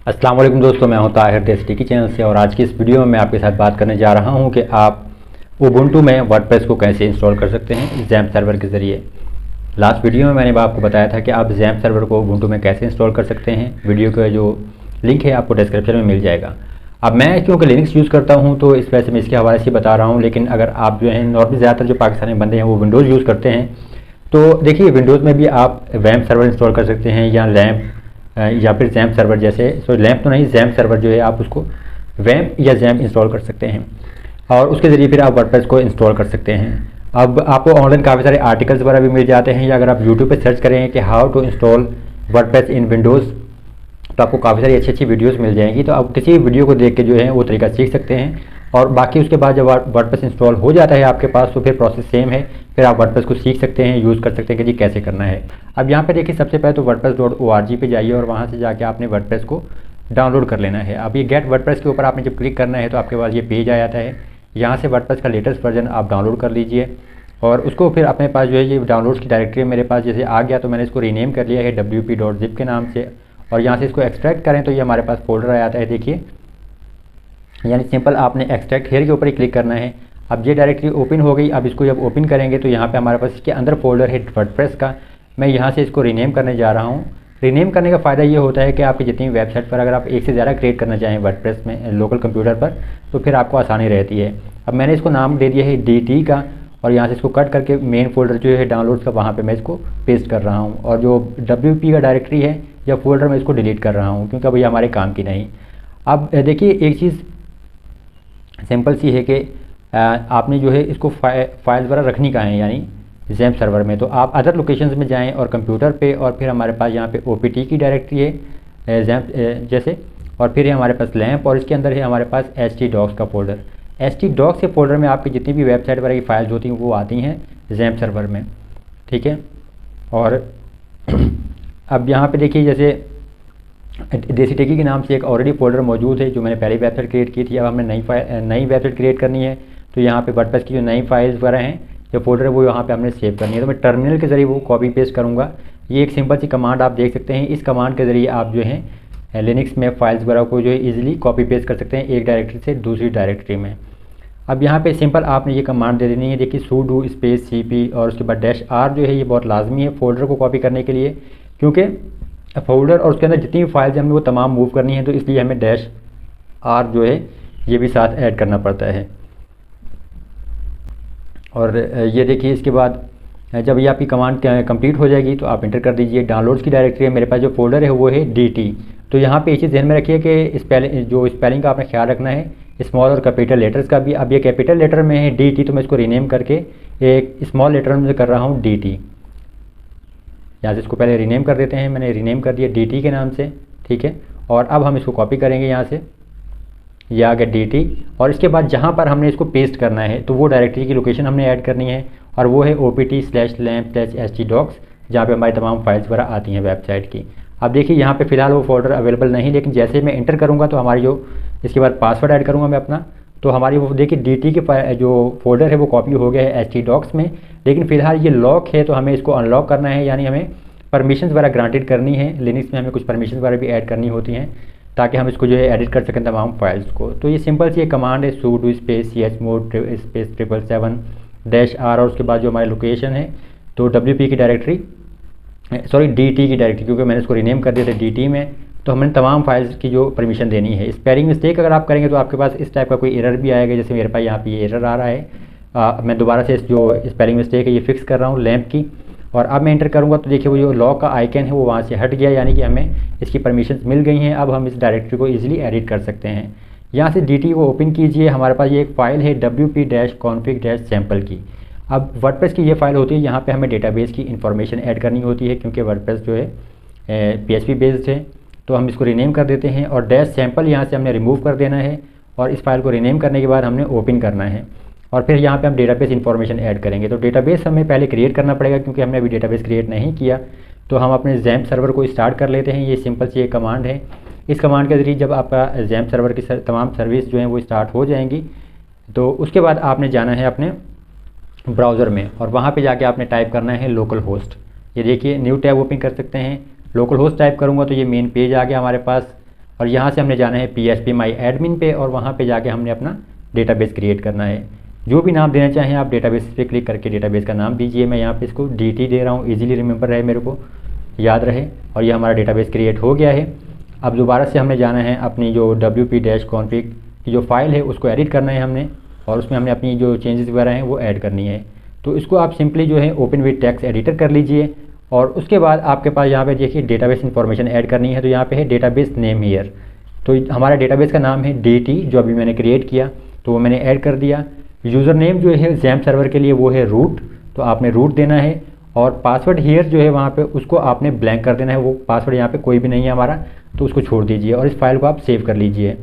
अस्सलाम वालेकुम दोस्तों, मैं हूं ताहिर टेस्टी की चैनल से और आज की इस वीडियो में मैं आपके साथ बात करने जा रहा हूं कि आप उबुंटू में वर्डप्रेस को कैसे इंस्टॉल कर सकते हैं ज़ैम्प सर्वर के ज़रिए। लास्ट वीडियो में मैंने आपको बताया था कि आप ज़ैम्प सर्वर को उबुंटू में कैसे इंस्टॉल कर सकते हैं। वीडियो का जो लिंक है आपको डिस्क्रिप्शन में मिल जाएगा। अब मैं क्योंकि लिनक्स यूज़ करता हूँ तो इस वजह से मैं इसके हवाले से बता रहा हूँ, लेकिन अगर आप जो है नॉर्मली ज़्यादातर जो पाकिस्तानी बंदे हैं वो विंडोज़ यूज़ करते हैं तो देखिए विंडोज़ में भी आप वैम्प सर्वर इंस्टॉल कर सकते हैं या लैम्प या फिर ज़ैम्प सर्वर जैसे, सॉरी लैम्प तो नहीं, ज़ैम्प सर्वर जो है आप उसको वैम्प या ज़ैम्प इंस्टॉल कर सकते हैं और उसके ज़रिए फिर आप वर्डप्रेस को इंस्टॉल कर सकते हैं। अब आपको ऑनलाइन काफ़ी सारे आर्टिकल्स वगैरह भी मिल जाते हैं या अगर आप यूट्यूब पे सर्च करें कि how to install WordPress in Windows तो आपको काफ़ी सारी अच्छी अच्छी वीडियोस मिल जाएंगी। तो आप किसी वीडियो को देख के जो है वो तरीका सीख सकते हैं और बाकी उसके बाद जब वर्डप्रेस इंस्टॉल हो जाता है आपके पास तो फिर प्रोसेस सेम है, फिर आप वर्डप्रेस को सीख सकते हैं, यूज़ कर सकते हैं कि जी कैसे करना है। अब यहाँ पे देखिए सबसे पहले तो wordpress.org पे जाइए और वहाँ से जाके आपने वर्डप्रेस को डाउनलोड कर लेना है। अब ये गेट वर्डप्रेस के ऊपर आपने जब क्लिक करना है तो आपके पास ये पेज आ जाता है। यहाँ से वर्डप्रेस का लेटेस्ट वर्जन आप डाउनलोड कर लीजिए और उसको फिर अपने पास जो है ये डाउनलोड्स की डायरेक्टरी मेरे पास जैसे आ गया तो मैंने इसको रीनेम कर लिया है wp.zip के नाम से और यहाँ से इसको एक्सट्रैक्ट करें तो ये हमारे पास फोल्डर आ जाता है। देखिए यानी सिंपल आपने एक्सट्रैक्ट हेयर के ऊपर ही क्लिक करना है। अब ये डायरेक्टरी ओपन हो गई। अब इसको जब ओपन करेंगे तो यहाँ पे हमारे पास इसके अंदर फोल्डर है वर्डप्रेस का। मैं यहाँ से इसको रीनेम करने जा रहा हूँ। रीनेम करने का फ़ायदा ये होता है कि आपकी जितनी वेबसाइट पर अगर आप एक से ज़्यादा क्रिएट करना चाहें वर्डप्रेस में लोकल कंप्यूटर पर तो फिर आपको आसानी रहती है। अब मैंने इसको नाम दे दिया है DT का और यहाँ से इसको कट करके मेन फोल्डर जो है डाउनलोड्स का वहाँ पे मैं इसको पेस्ट कर रहा हूँ और जो WP का डायरेक्टरी है या फोल्डर मैं इसको डिलीट कर रहा हूँ क्योंकि अब ये हमारे काम की नहीं। अब देखिए एक चीज़ सिंपल सी है कि आपने जो है इसको फाइल वगैरह रखनी कहाँ है यानी ज़ैम्प सर्वर में, तो आप अदर लोकेशंस में जाएं और कंप्यूटर पे और फिर हमारे पास यहाँ पे OPT की डायरेक्टरी है ज़ैम्प जैसे और फिर है हमारे पास लैम्प और इसके अंदर है हमारे पास htdocs का फोल्डर। htdocs के फोल्डर में आपकी जितनी भी वेबसाइट वगैरह की फाइल्स होती हैं वो आती हैं ज़ैम्प सर्वर में, ठीक है। और अब यहाँ पे देखिए जैसे देसी टेकी के नाम से एक ऑलरेडी फोल्डर मौजूद है जो मैंने पहली वेबसाइट क्रिएट की थी। अब हमने नई वेबसाइट क्रिएट करनी है तो यहाँ पे वर्डप्रेस की जो नई फाइल्स वगैरह हैं जो फोल्डर है वो यहाँ पे हमने सेव करनी है। तो मैं टर्मिनल के ज़रिए वो कॉपी पेस्ट करूँगा। ये एक सिंपल सी कमांड आप देख सकते हैं। इस कमांड के ज़रिए आप जो है लिनक्स में फाइल्स वगैरह को जो है ईजिली कॉपी पेस्ट कर सकते हैं एक डायरेक्टरी से दूसरी डायरेक्टरी में। अब यहाँ पे सिंपल आपने ये कमांड दे देनी है, देखिए sudo स्पेस cp और उसके बाद -r जो है ये बहुत लाजमी है फोल्डर को कॉपी करने के लिए क्योंकि फोल्डर और उसके अंदर जितनी भी फाइल्स हमें वो तमाम मूव करनी है तो इसलिए हमें -r जो है ये भी साथ ऐड करना पड़ता है। और ये देखिए इसके बाद जब ये आपकी कमांड कंप्लीट हो जाएगी तो आप इंटर कर दीजिए। डाउनलोड्स की डायरेक्टरी है मेरे पास, जो फोल्डर है वो है DT। तो यहाँ पे ये चीज़ ध्यान में रखिए कि स्पेलिंग का आपने ख्याल रखना है, स्मॉल और कैपिटल लेटर्स का भी। अब ये कैपिटल लेटर में है DT तो मैं इसको रीनेम करके एक स्मॉल लेटर में कर रहा हूँ DT। यहाँ से इसको पहले रीनेम कर देते हैं, मैंने रीनेम कर दिया DT के नाम से, ठीक है। और अब हम इसको कॉपी करेंगे यहाँ से, ये आ गया DT और इसके बाद जहाँ पर हमने इसको पेस्ट करना है तो वो डायरेक्टरी की लोकेशन हमने ऐड करनी है और वो है OPT/lamp/htdocs जहाँ पे हमारी तमाम फाइल्स वगैरह आती हैं वेबसाइट की। अब देखिए यहाँ पे फ़िलहाल वो फोल्डर अवेलेबल नहीं, लेकिन जैसे मैं इंटर करूँगा तो हमारी जो इसके बाद पासवर्ड ऐड करूँगा मैं अपना तो हमारी वो देखिए DT के जो फोल्डर है वो कॉपी हो गया है htdocs में। लेकिन फ़िलहाल ये लॉक है तो हमें इसको अनलॉक करना है, यानी हमें परमिशंस वगैरह ग्रांटेड करनी है। लिनक्स में हमें कुछ परमिशन वगैरह भी ऐड करनी होती हैं ताकि हम इसको जो है एडिट कर सकें तमाम फाइल्स को। तो ये सिंपल सी एक कमांड है sudo space chmod space 777-r और उसके बाद जो हमारी लोकेशन है तो WP की डायरेक्टरी, सॉरी DT की डायरेक्टरी, क्योंकि मैंने इसको रीनेम कर दिया था DT में तो हमने तमाम फाइल्स की जो परमिशन देनी है। स्पेलिंग मिस्टेक अगर आप करेंगे तो आपके पास इस टाइप का कोई एरर भी आएगा, जैसे मेरे पास यहाँ पे ये एरर आ रहा है। मैं दोबारा से जो स्पेलिंग मिस्टेक है ये फिक्स कर रहा हूँ लैम्प की और अब मैं इंटर करूँगा तो देखिए वो जो लॉक का आइकन है वो वहाँ से हट गया, यानी कि हमें इसकी परमिशंस मिल गई हैं। अब हम इस डायरेक्टरी को ईजिली एडिट कर सकते हैं। यहाँ से DT को ओपन कीजिए, हमारे पास ये एक फ़ाइल है wp-config-sample की। अब वर्डप्रेस की ये फ़ाइल होती है, यहाँ पे हमें डेटाबेस की इंफॉर्मेशन ऐड करनी होती है क्योंकि वर्डप्रेस जो है PHP बेस्ड है। तो हम इसको रीनेम कर देते हैं और -sample यहाँ से हमने रिमूव कर देना है और इस फाइल को रीनेम करने के बाद हमने ओपन करना है और फिर यहाँ पे हम डेटाबेस इन्फॉर्मेशन ऐड करेंगे। तो डेटाबेस हमें पहले क्रिएट करना पड़ेगा क्योंकि हमने अभी डेटाबेस क्रिएट नहीं किया। तो हम अपने ज़ैम्प सर्वर को स्टार्ट कर लेते हैं। ये सिंपल सी एक कमांड है। इस कमांड के ज़रिए जब आपका ज़ैम्प सर्वर की तमाम सर्विस जो हैं वो स्टार्ट हो जाएंगी तो उसके बाद आपने जाना है अपने ब्राउज़र में और वहाँ पर जाके आपने टाइप करना है लोकल होस्ट। ये देखिए न्यू टैब ओपन कर सकते हैं। लोकल होस्ट टाइप करूँगा तो ये मेन पेज आ गया हमारे पास। और यहाँ से हमने जाना है PHP माई एडमिन पे और वहाँ पे जाके हमने अपना डेटाबेस क्रिएट करना है। जो भी नाम देना चाहें आप डेटाबेस पे क्लिक करके डेटाबेस का नाम दीजिए। मैं यहाँ पे इसको DT दे रहा हूँ, इजीली रिमेंबर रहे, मेरे को याद रहे। और ये हमारा डेटाबेस क्रिएट हो गया है। अब दोबारा से हमने जाना है अपनी जो wp-config की जो फाइल है उसको एडिट करना है हमने, और उसमें हमने अपनी जो चेंजेस वगैरह हैं वो ऐड करनी है। तो इसको आप सिंपली जो है ओपन विद टेक्स्ट एडिटर कर लीजिए, और उसके बाद आपके पास यहाँ पे देखिए डेटाबेस इन्फॉर्मेशन ऐड करनी है। तो यहाँ पे है डेटाबेस नेम हियर, तो हमारा डेटाबेस का नाम है DT जो अभी मैंने क्रिएट किया, तो वो मैंने ऐड कर दिया। यूज़र नेम जो है XAMPP सर्वर के लिए वो है रूट, तो आपने रूट देना है। और पासवर्ड हियर जो है वहाँ पे उसको आपने ब्लैंक कर देना है, वो पासवर्ड यहाँ पे कोई भी नहीं है हमारा, तो उसको छोड़ दीजिए और इस फाइल को आप सेव कर लीजिए।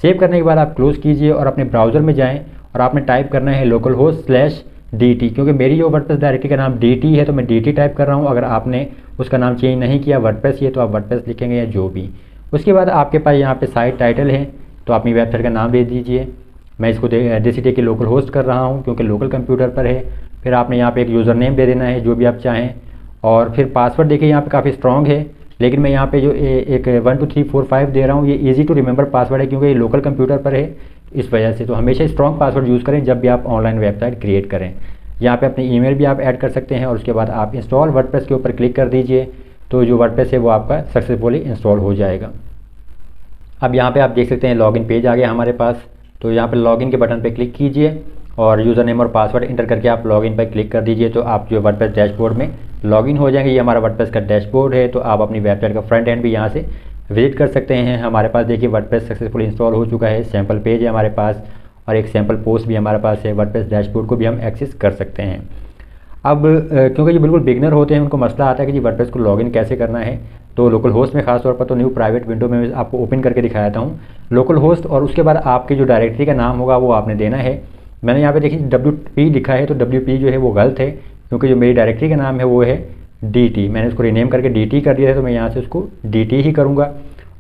सेव करने के बाद आप क्लोज़ कीजिए और अपने ब्राउज़र में जाएँ और आपने टाइप करना है localhost/DT, क्योंकि मेरी जो वर्डप्रेस डायरेक्टरी का नाम DT है तो मैं DT टाइप कर रहा हूँ। अगर आपने उसका नाम चेंज नहीं किया वर्डप्रेस ही है तो आप वर्डप्रेस लिखेंगे या जो भी। उसके बाद आपके पास यहाँ पे साइट टाइटल है, तो अपनी वेबसाइट का नाम दे दीजिए। मैं इसको DCT के लोकल होस्ट कर रहा हूँ क्योंकि लोकल कंप्यूटर पर है। फिर आपने यहाँ पे एक यूज़र नेम दे देना है जो भी आप चाहें, और फिर पासवर्ड देखिए यहाँ पे काफ़ी स्ट्रॉन्ग है, लेकिन मैं यहाँ पे जो एक 1 2 3 4 5 दे रहा हूँ, ये ईजी टू रिमेंबर पासवर्ड है क्योंकि ये लोकल कंप्यूटर पर है, इस वजह से। तो हमेशा स्ट्रॉन्ग पासवर्ड यूज़ करें जब भी आप ऑनलाइन वेबसाइट क्रिएट करें। यहाँ पे अपनी ईमेल भी आप ऐड कर सकते हैं, और उसके बाद आप इंस्टॉल वर्डप्रेस के ऊपर क्लिक कर दीजिए, तो जो वर्डप्रेस है वो आपका सक्सेसफुली इंस्टॉल हो जाएगा। अब यहाँ पे आप देख सकते हैं लॉगिन पेज आ गया हमारे पास, तो यहाँ पे लॉगिन के बटन पे क्लिक कीजिए और यूज़र नेम और पासवर्ड इंटर करके आप लॉगिन पर क्लिक कर दीजिए, तो आप जो वर्डप्रेस डैशबोर्ड में लॉगिन हो जाएंगे। ये हमारा वर्डप्रेस का डैशबोर्ड है, तो आप अपनी वेबसाइट का फ्रंट एंड भी यहाँ से विजिट कर सकते हैं। हमारे पास देखिए वर्डप्रेस सक्सेसफुली इंस्टॉल हो चुका है, सैम्पल पेज है हमारे पास और एक सैम्पल पोस्ट भी हमारे पास है। वर्डप्रेस डैशबोर्ड को भी हम एक्सेस कर सकते हैं। अब क्योंकि ये बिल्कुल बिगनर होते हैं, उनको मसला आता है कि जी वर्डप्रेस को लॉगिन कैसे करना है, तो लोकल होस्ट में खास तौर पर तो न्यू प्राइवेट विंडो में आपको ओपन करके दिखाता हूँ लोकल होस्ट, और उसके बाद आपकी जो डायरेक्टरी का नाम होगा वो आपने देना है। मैंने यहाँ पे देखिए WP लिखा है, तो WP जो है वो गलत है क्योंकि जो मेरी डायरेक्टरी का नाम है वो है DT। मैंने उसको रीनेम करके DT कर दिया है, तो मैं यहाँ से उसको DT ही करूँगा।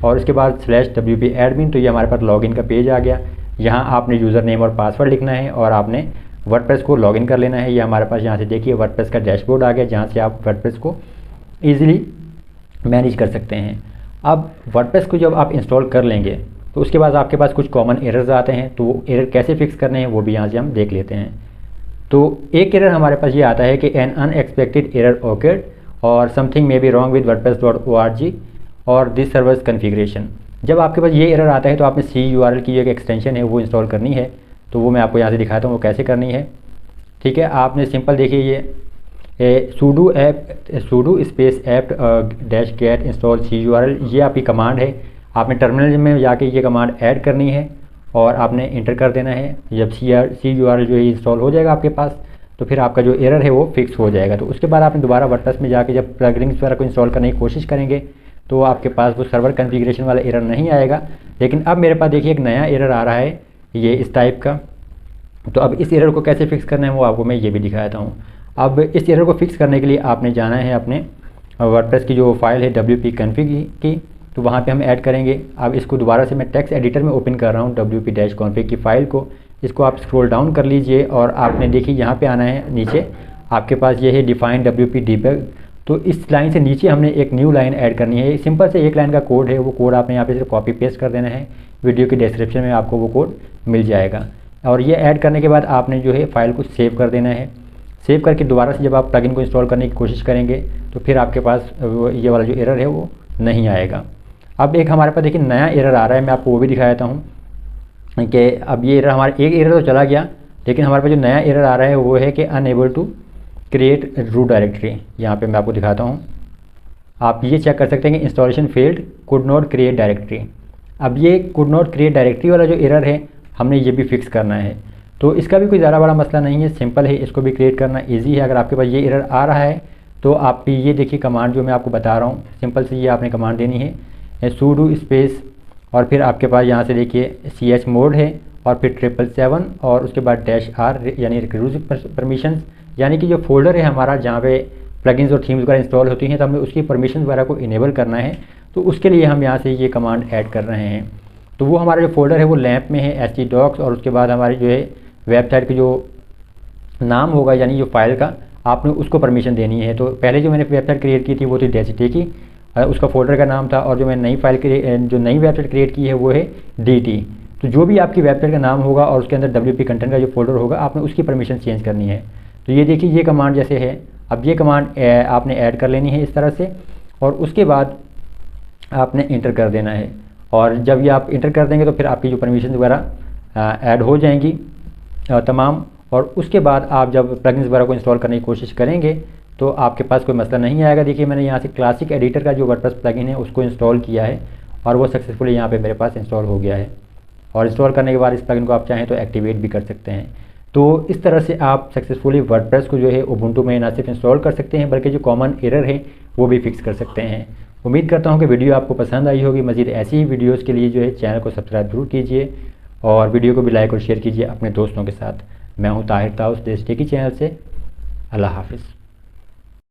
और उसके बाद /WP एडमिन, तो ये हमारे पास लॉगिन का पेज आ गया। यहाँ आपने यूज़र नेम और पासवर्ड लिखना है और आपने वर्डप्रेस को लॉगिन कर लेना है। ये हमारे पास यहाँ से देखिए वर्डप्रेस का डैशबोर्ड आ गया, जहाँ से आप वर्डप्रेस को ईजिली मैनेज कर सकते हैं। अब वर्डप्रेस को जब आप इंस्टॉल कर लेंगे तो उसके बाद आपके पास कुछ कॉमन एरर्स आते हैं, तो वो एरर कैसे फिक्स करने हैं वो भी यहाँ से हम देख लेते हैं। तो एक एरर हमारे पास ये आता है कि एन अनएक्सपेक्टेड एरर ओकर्ड और something may be wrong with wordpress.org और दिस सर्वर्स कन्फिग्रेशन। जब आपके पास ये एरर आता है तो आपने CURL की एक एक्सटेंशन है वो इंस्टॉल करनी है, तो वो मैं आपको यहाँ से दिखाता हूँ वो कैसे करनी है। ठीक है, आपने सिंपल देखिए ये sudo space apt -get install CURL, ये आपकी कमांड है। आपने टर्मिनल में जाके ये कमांड ऐड करनी है और आपने इंटर कर देना है। जब CURL जो है इंस्टॉल हो जाएगा आपके पास, तो फिर आपका जो एरर है वो फिक्स हो जाएगा। तो उसके बाद आपने दोबारा वर्डप्रेस में जाके जब प्लगइन्स वगैरह को इंस्टॉल करने की कोशिश करेंगे तो आपके पास वो सर्वर कॉन्फ़िगरेशन वाला एरर नहीं आएगा। लेकिन अब मेरे पास देखिए एक नया एरर आ रहा है ये इस टाइप का, तो अब इस एरर को कैसे फिक्स करना है वो आपको मैं ये भी दिखाता हूँ। अब इस एरर को फिक्स करने के लिए आपने जाना है अपने वर्डप्रेस की जो फाइल है WP config की, तो वहाँ पे हम ऐड करेंगे। अब इसको दोबारा से मैं टेक्स्ट एडिटर में ओपन कर रहा हूँ WP-config की फ़ाइल को। इसको आप स्क्रॉल डाउन कर लीजिए और आपने देखिए यहाँ पे आना है नीचे, आपके पास ये है डिफाइन WP debug। तो इस लाइन से नीचे हमने एक न्यू लाइन ऐड करनी है। सिंपल से एक लाइन का कोड है, वो कोड आपने यहाँ पे सिर्फ कॉपी पेस्ट कर देना है। वीडियो की डिस्क्रिप्शन में आपको वो कोड मिल जाएगा। और ये ऐड करने के बाद आपने जो है फाइल को सेव कर देना है। सेव करके दोबारा से जब आप प्लगइन को इंस्टॉल करने की कोशिश करेंगे तो फिर आपके पास ये वाला जो एरर है वो नहीं आएगा। अब एक हमारे पास देखिए नया एरर आ रहा है, मैं आपको वो भी दिखाता हूँ कि अब ये एरर हमारा एक एरर तो चला गया, लेकिन हमारे पास जो नया एरर आ रहा है वो है कि unable to create root directory. यहाँ पे मैं आपको दिखाता हूँ, आप ये चेक कर सकते हैं कि installation failed, could not create directory. अब ये कुड नॉट क्रिएट डायरेक्टरी वाला जो एरर है हमने ये भी फिक्स करना है। तो इसका भी कोई ज़्यादा बड़ा मसला नहीं है, सिंपल है, इसको भी क्रिएट करना ईजी है। अगर आपके पास ये एरर आ रहा है तो आप ये देखिए कमांड जो मैं आपको बता रहा हूँ, सिंपल से ये आपने कमांड देनी है sudo स्पेस और फिर आपके पास यहाँ से देखिए chmod है और फिर 777 और उसके बाद -r यानी रिक्लूसिव परमिशंस, यानी कि जो फोल्डर है हमारा जहाँ पे प्लगइन्स और थीम्स वगैरह इंस्टॉल होती हैं तो हमें उसकी परमिशन वगैरह को इनेबल करना है। तो उसके लिए हम यहाँ से ये कमांड ऐड कर रहे हैं। तो वो हमारा जो फोल्डर है वो लैंप में है htdocs, और उसके बाद हमारी जो है वेबसाइट की जो नाम होगा यानी जो फाइल का आपने उसको परमिशन देनी है। तो पहले जो मैंने वेबसाइट क्रिएट की थी वो थी DCT की, उसका फोल्डर का नाम था, और जो मैंने नई फाइल जो नई वेबसाइट क्रिएट की है वो है DT। तो जो भी आपकी वेबसाइट का नाम होगा और उसके अंदर WP कंटेंट का जो फोल्डर होगा, आपने उसकी परमिशन चेंज करनी है। तो ये देखिए, ये कमांड जैसे है, अब ये कमांड आपने ऐड कर लेनी है इस तरह से, और उसके बाद आपने इंटर कर देना है। और जब ये आप इंटर कर देंगे तो फिर आपकी जो परमिशन वगैरह ऐड हो जाएंगी तमाम, और उसके बाद आप जब प्लगइन्स वगैरह को इंस्टॉल करने की कोशिश करेंगे तो आपके पास कोई मसला नहीं आएगा। देखिए, मैंने यहाँ से क्लासिक एडिटर का जो वर्डप्रेस प्लगइन है उसको इंस्टॉल किया है, और वो सक्सेसफुली यहाँ पे मेरे पास इंस्टॉल हो गया है। और इंस्टॉल करने के बाद इस प्लगइन को आप चाहें तो एक्टिवेट भी कर सकते हैं। तो इस तरह से आप सक्सेसफुली वर्डप्रेस को जो है उबुंटू में ना सिर्फ इंस्टॉल कर सकते हैं, बल्कि जो कॉमन एरर है वो भी फिक्स कर सकते हैं। उम्मीद करता हूँ कि वीडियो आपको पसंद आई होगी। मज़ीद ऐसी ही वीडियोज़ के लिए जो है चैनल को सब्सक्राइब जरूर कीजिए, और वीडियो को भी लाइक और शेयर कीजिए अपने दोस्तों के साथ। मैं हूँ ताहिर ताउस देश टेकी चैनल से। अल्लाह हाफिज़।